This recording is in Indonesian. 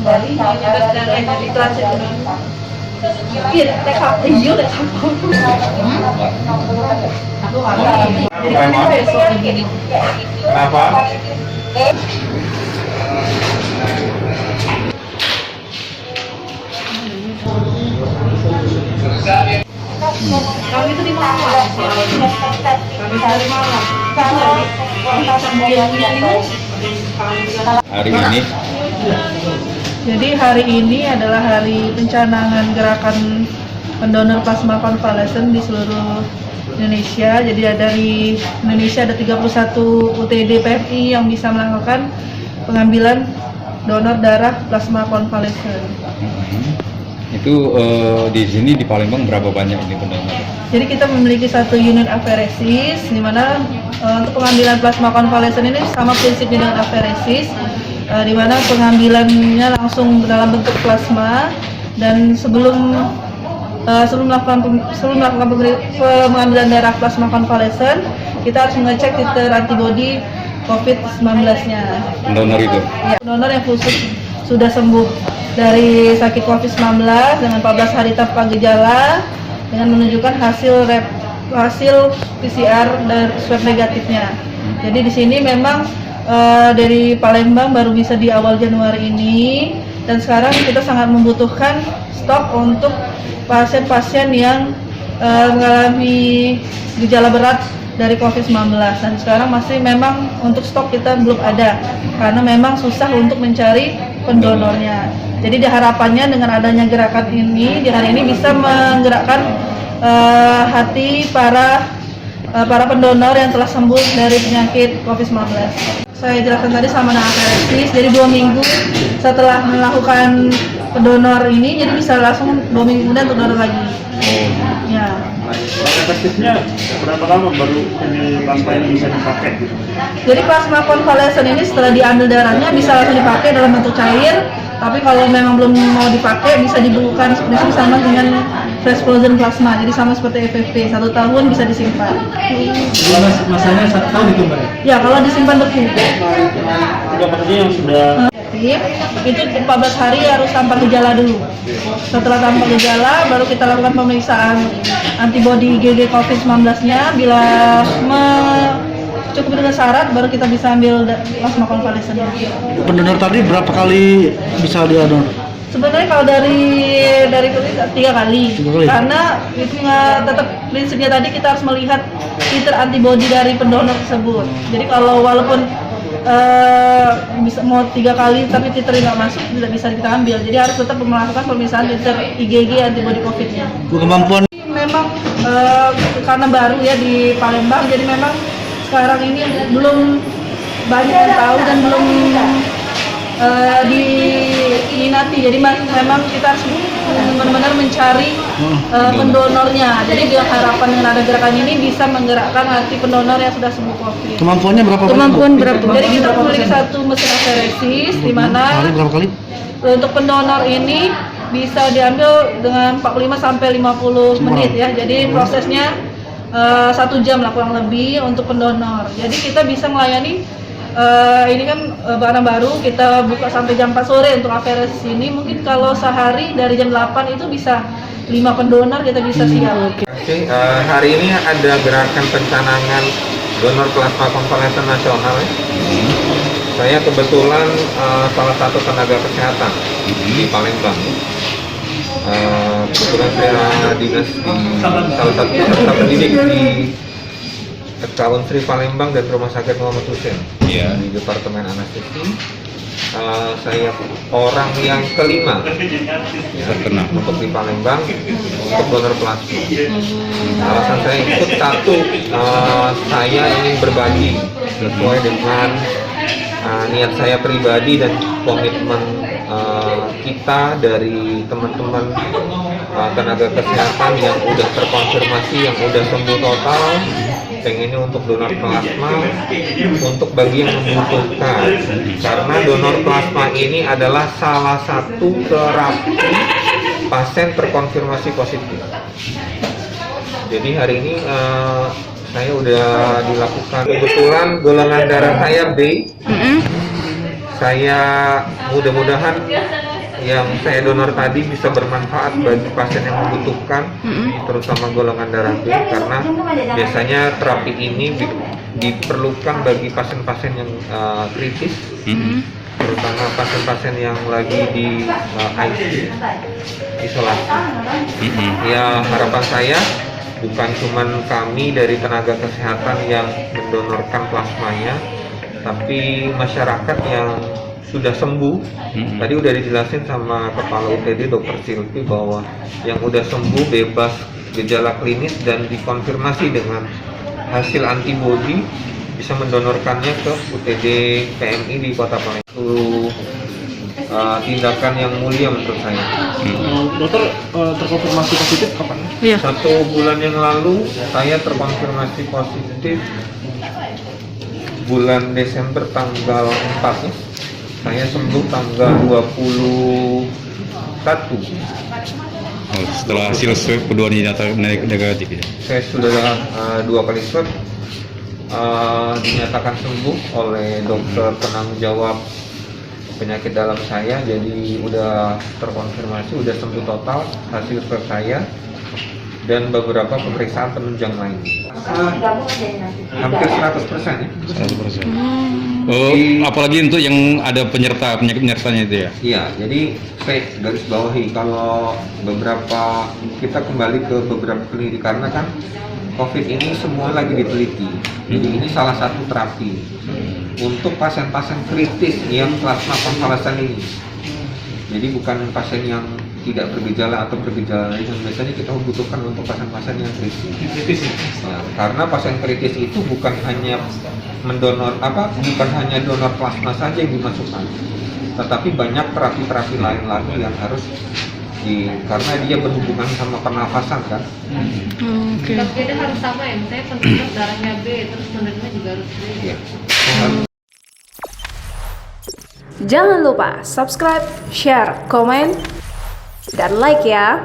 Kembali dan iklan iya TKP iya TKP jadi besok ini Kenapa? kami itu di Malang kami dari Malang Hari ini jadi hari ini adalah hari pencanangan gerakan pendonor plasma konvalesen di seluruh Indonesia. Jadi dari Indonesia ada 31 UTD PMI yang bisa melakukan pengambilan donor darah plasma konvalesen. itu di sini di Palembang berapa banyak ini pendonor? Jadi kita memiliki satu unit aferesis, di mana untuk pengambilan plasma konvalesen ini sama prinsipnya dengan aferesis, di mana pengambilannya langsung dalam bentuk plasma dan sebelum melakukan pengambilan darah plasma konvalesen, kita harus mengecek titer antibodi COVID-19-nya. Pendonor itu? Ya, pendonor yang khusus sudah sembuh dari sakit COVID-19 dengan 14 hari tanpa gejala dengan menunjukkan hasil PCR dan swab negatifnya. Jadi di sini memang dari Palembang baru bisa di awal Januari ini, dan sekarang kita sangat membutuhkan stok untuk pasien-pasien yang mengalami gejala berat dari COVID-19, dan sekarang masih memang untuk stok kita belum ada karena memang susah untuk mencari pendonornya. Jadi harapannya dengan adanya gerakan ini di hari ini bisa menggerakkan hati para pendonor yang telah sembuh dari penyakit COVID-19. Saya jelaskan tadi sama aferesis, jadi 2 minggu setelah melakukan pendonor ini, jadi bisa langsung 2 minggu kemudian untuk donor lagi. Ya. Efektifnya berapa lama baru ini plasma ini bisa dipakai? Jadi plasma konvalesen ini setelah diambil darahnya bisa langsung dipakai dalam bentuk cair, tapi kalau memang belum mau dipakai bisa dibekukan seperti sama dengan fresh frozen plasma, jadi sama seperti FFP, 1 tahun bisa disimpan. Masanya 1 tahun itu Mbak? Ya, kalau disimpan beku. Juga maksudnya yang sudah itu 14 hari harus tanpa gejala dulu. Setelah tanpa gejala baru kita lakukan pemeriksaan antibodi IgG COVID-19-nya. Bila cukup dengan syarat baru kita bisa ambil plasma konvalesen. pendonor tadi berapa kali bisa diadon? Sebenarnya kalau dari 3 kali, karena itu tetap prinsipnya tadi kita harus melihat titer antibodi dari pendonor tersebut. Jadi kalau walaupun bisa mau 3 kali tapi titer nggak masuk, tidak bisa kita ambil. Jadi harus tetap melakukan pemeriksaan titer IgG antibodi COVID-nya. Kemampuan Memang karena baru ya di Palembang, jadi memang sekarang ini belum banyak yang tahu dan belum diminati. Jadi memang kita harus benar-benar mencari pendonornya. Jadi harapan dengan ada gerakan ini bisa menggerakkan hati pendonor yang sudah sembuh COVID. kemampuannya berapa? Kemampuan berapa? Jadi kita memiliki satu mesin aferesis, di mana Berapa kali? untuk pendonor ini bisa diambil dengan 45 sampai 50 menit ya. Jadi prosesnya 1 jam lah kurang lebih untuk pendonor. Jadi kita bisa melayani ini kan barang baru, kita buka sampai jam 4 sore untuk aferesis ini. Mungkin kalau sehari dari jam 8 itu bisa 5 pendonor kita bisa siap. Oke, hari ini ada gerakan pencanangan donor plasma konvalesen nasional ya. Saya kebetulan salah satu tenaga kesehatan di Palembang. Kebetulan saya dinas di salah satu peserta pendidik di FK Unsri Palembang dan Rumah Sakit Muhammad Hussein di Departemen Anestesi. Saya orang yang kelima untuk di Palembang untuk donor plasma. Alasan saya ikut satu, saya ingin berbagi sesuai dengan niat saya pribadi dan komitmen kita dari teman-teman tenaga kesehatan yang udah terkonfirmasi, yang udah sembuh total, pengennya untuk donor plasma untuk bagi yang membutuhkan, karena donor plasma ini adalah salah satu terapi pasien terkonfirmasi positif. Jadi hari ini saya udah dilakukan, kebetulan golongan darah saya B. Saya mudah-mudahan yang saya donor tadi bisa bermanfaat bagi pasien yang membutuhkan, terutama golongan darah B, karena biasanya terapi ini diperlukan bagi pasien-pasien yang kritis, terutama pasien-pasien yang lagi di ICU, isolasi. Ya, harapan saya bukan cuma kami dari tenaga kesehatan yang mendonorkan plasmanya, tapi masyarakat yang sudah sembuh. Tadi udah dijelasin sama Kepala UTD Dr. Silvi bahwa yang udah sembuh bebas gejala klinis dan dikonfirmasi dengan hasil antibodi bisa mendonorkannya ke UTD PMI di Kota Palembang. Itu tindakan yang mulia menurut saya. Dokter terkonfirmasi positif kapan? Iya. 1 bulan yang lalu saya terkonfirmasi positif bulan Desember tanggal 4 ya. Saya sembuh tanggal 21. Oh, setelah hasil swab kedua negatif ya. Saya sudah 2 kali swab, dinyatakan sembuh oleh dokter penanggung jawab penyakit dalam saya, jadi udah terkonfirmasi, udah sembuh total hasil swab saya dan beberapa pemeriksaan penunjang lain. Hampir 100% ya. 100%. Oh, apalagi untuk yang ada penyakit penyertanya itu ya. Iya, jadi saya garis bawahi kalau beberapa kita kembali ke beberapa penelitian karena kan COVID ini semua lagi diteliti. Jadi ini salah satu terapi untuk pasien-pasien kritis yang plasma konvalesen ini. Jadi bukan pasien yang tidak bergejala atau bergejala lain yang biasanya kita butuhkan untuk pasien-pasien yang kritis. Nah, karena pasien kritis itu bukan hanya bukan hanya donor plasma saja yang dimasukkan, tetapi banyak terapi-terapi lain lagi yang harus karena dia berhubungan sama pernafasan kan. Dok, jadi harus sama ya, misalnya pendengar darahnya B, terus pendengarnya juga harus B. Iya. Jangan lupa subscribe, share, komen, dan like ya.